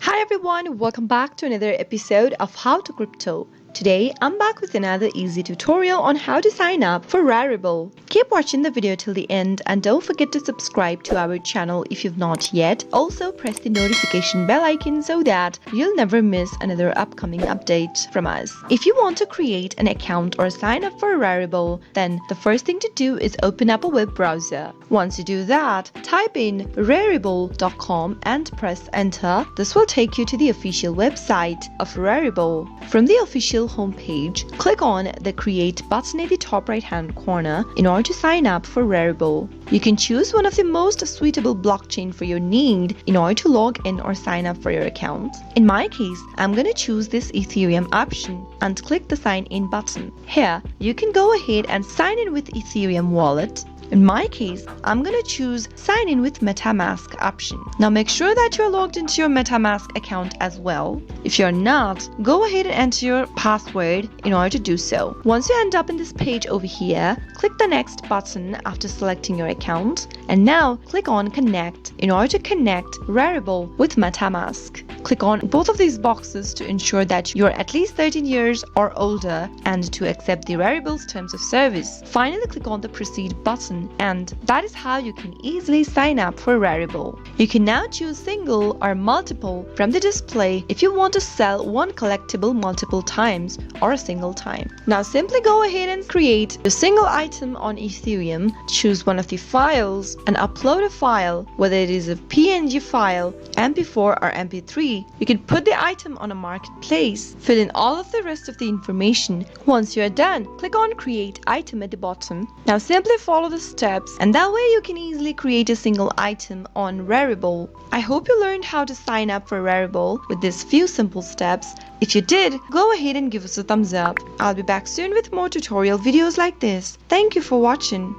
Hi everyone, welcome back to another episode of How to Crypto. Today, I'm back with another easy tutorial on how to sign up for Rarible. Keep watching the video till the end and don't forget to subscribe to our channel if you've not yet. Also, press the notification bell icon so that you'll never miss another upcoming update from us. If you want to create an account or sign up for Rarible, then the first thing to do is open up a web browser. Once you do that, type in rarible.com and press enter. This will take you to the official website of Rarible. From the official homepage, click on the Create button at the top right hand corner in order to sign up for Rarible. You can choose one of the most suitable blockchain for your need in order to log in or sign up for your account. In my case, I'm going to choose this Ethereum option and click the sign in button. Here, you can go ahead and sign in with Ethereum wallet. In my case, I'm going to choose sign in with MetaMask option. Now make sure that you're logged into your MetaMask account as well. If you're not, go ahead and enter your password in order to do so. Once you end up in this page over here, click the next button after selecting your account and now click on connect in order to connect Rarible with MetaMask. Click on both of these boxes to ensure that you're at least 13 years or older and to accept the Rarible's terms of service. Finally, click on the proceed button. And that is how you can easily sign up for Rarible. You can now choose single or multiple from the display if you want to sell one collectible multiple times or a single time. Now simply go ahead and create a single item on Ethereum, choose one of the files and upload a file, whether it is a PNG file, MP4 or MP3. You can put the item on a marketplace, fill in all of the rest of the information. Once you are done, click on create item at the bottom. Now simply follow the steps and that way you can easily create a single item on Rarible. I hope you learned how to sign up for Rarible with these few simple steps. If you did, go ahead and give us a thumbs up. I'll be back soon with more tutorial videos like this. Thank you for watching.